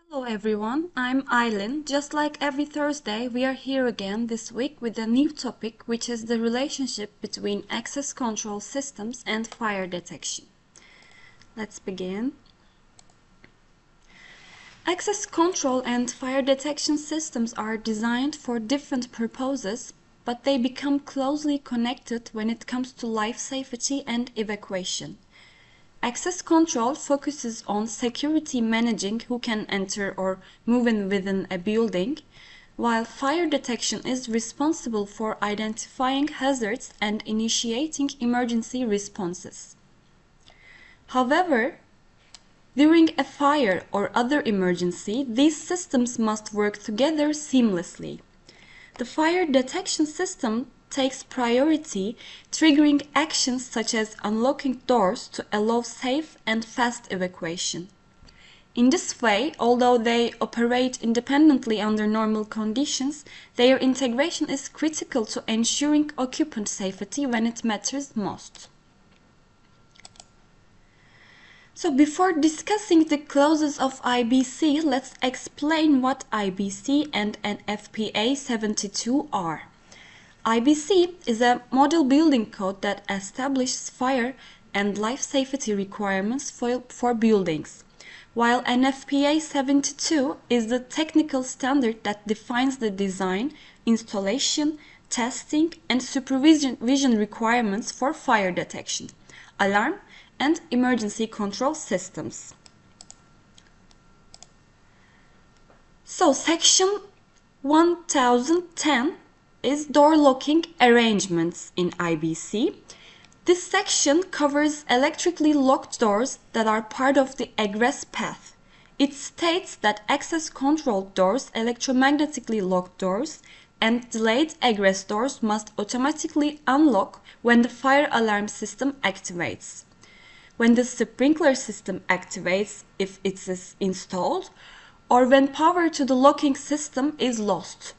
Hello everyone, I'm Aylin. Just like every Thursday, we are here again this week with a new topic, which is the relationship between access control systems and fire detection. Let's begin. Access control and fire detection systems are designed for different purposes, but they become closely connected when it comes to life safety and evacuation. Access control focuses on security, managing who can enter or move in within a building, while fire detection is responsible for identifying hazards and initiating emergency responses. However, during a fire or other emergency, these systems must work together seamlessly. The fire detection system takes priority, triggering actions such as unlocking doors to allow safe and fast evacuation. In this way, although they operate independently under normal conditions, their integration is critical to ensuring occupant safety when it matters most. So before discussing the clauses of IBC, let's explain what IBC and an FPA 72 are. IBC is a model building code that establishes fire and life safety requirements for buildings, while an FPA 72 is the technical standard that defines the design, installation, testing, and supervision requirements for fire detection, alarm, and emergency control systems. So, section 1010 is door locking arrangements in IBC. This section covers electrically locked doors that are part of the egress path. It states that access controlled doors, electromagnetically locked doors, and delayed egress doors must automatically unlock when the fire alarm system activates, when the sprinkler system activates if it is installed, or when power to the locking system is lost.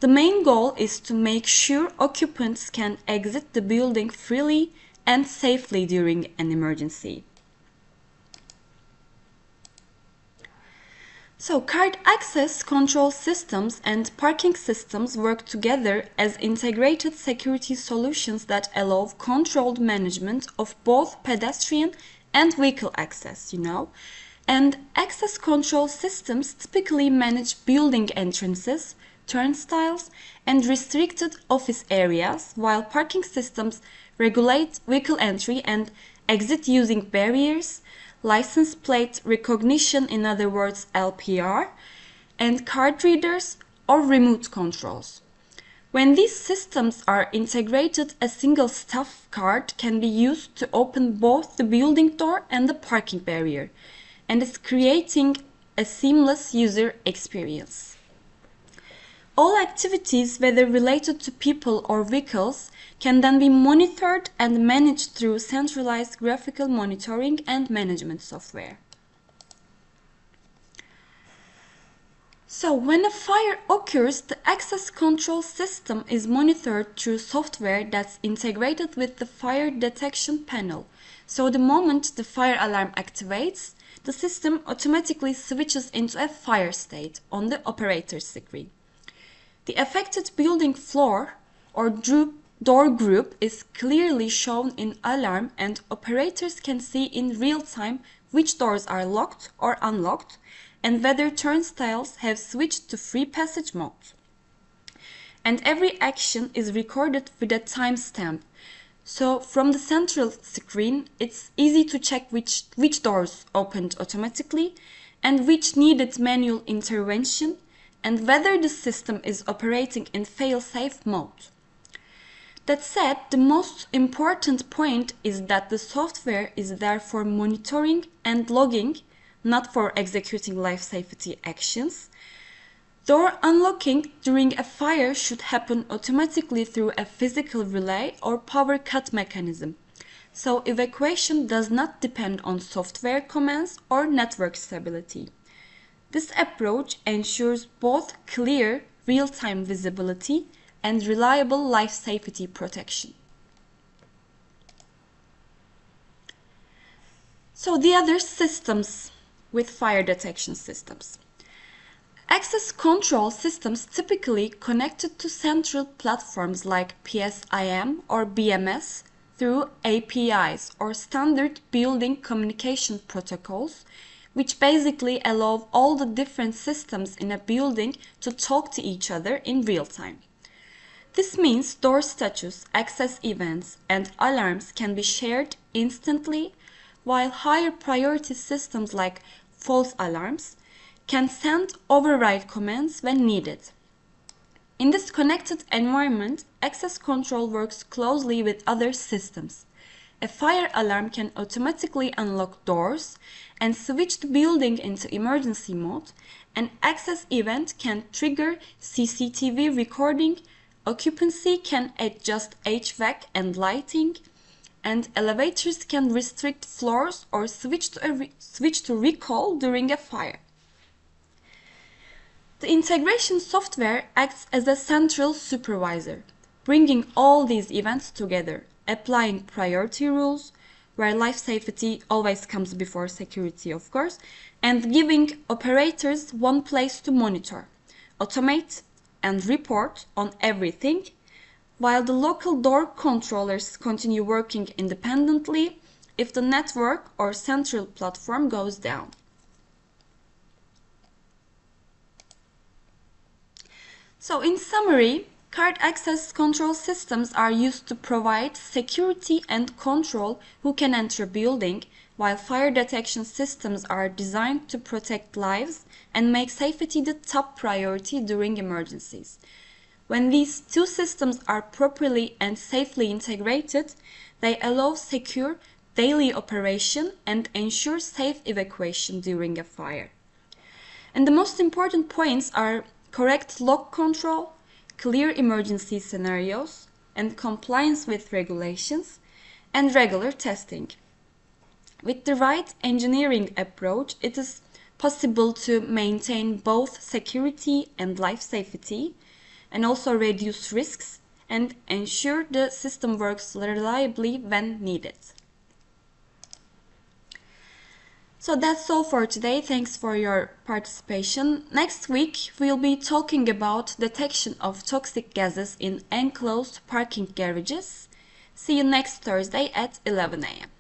The main goal is to make sure occupants can exit the building freely and safely during an emergency. So, card access control systems and parking systems work together as integrated security solutions that allow controlled management of both pedestrian and vehicle access, And access control systems typically manage building entrances, turnstiles, and restricted office areas, while parking systems regulate vehicle entry and exit using barriers, license plate recognition, in other words LPR, and card readers or remote controls. When these systems are integrated, a single staff card can be used to open both the building door and the parking barrier, and is creating a seamless user experience. All activities, whether related to people or vehicles, can then be monitored and managed through centralized graphical monitoring and management software. So, when a fire occurs, the access control system is monitored through software that's integrated with the fire detection panel. So, the moment the fire alarm activates, the system automatically switches into a fire state on the operator's screen. The affected building floor or door group is clearly shown in alarm, and operators can see in real time which doors are locked or unlocked and whether turnstiles have switched to free passage mode. And every action is recorded with a timestamp. So from the central screen, it's easy to check which doors opened automatically and which needed manual intervention, and whether the system is operating in fail-safe mode. That said, the most important point is that the software is there for monitoring and logging, not for executing life safety actions. Door unlocking during a fire should happen automatically through a physical relay or power cut mechanism. So evacuation does not depend on software commands or network stability. This approach ensures both clear, real-time visibility and reliable life safety protection. So the other systems with fire detection systems. Access control systems typically connected to central platforms like PSIM or BMS through APIs or standard building communication protocols, which basically allow all the different systems in a building to talk to each other in real time. This means door status, access events, and alarms can be shared instantly, while higher priority systems like false alarms can send override commands when needed. In this connected environment, access control works closely with other systems. A fire alarm can automatically unlock doors and switch the building into emergency mode. An access event can trigger CCTV recording, occupancy can adjust HVAC and lighting, and elevators can restrict floors or switch to recall during a fire. The integration software acts as a central supervisor, bringing all these events together, applying priority rules, where life safety always comes before security, of course, and giving operators one place to monitor, automate, and report on everything, while the local door controllers continue working independently if the network or central platform goes down. So in summary, card access control systems are used to provide security and control who can enter a building, while fire detection systems are designed to protect lives and make safety the top priority during emergencies. When these two systems are properly and safely integrated, they allow secure daily operation and ensure safe evacuation during a fire. And the most important points are correct lock control, clear emergency scenarios, and compliance with regulations, and regular testing. With the right engineering approach, it is possible to maintain both security and life safety, and also reduce risks and ensure the system works reliably when needed. So that's all for today. Thanks for your participation. Next week, we'll be talking about detection of toxic gases in enclosed parking garages. See you next Thursday at 11 a.m.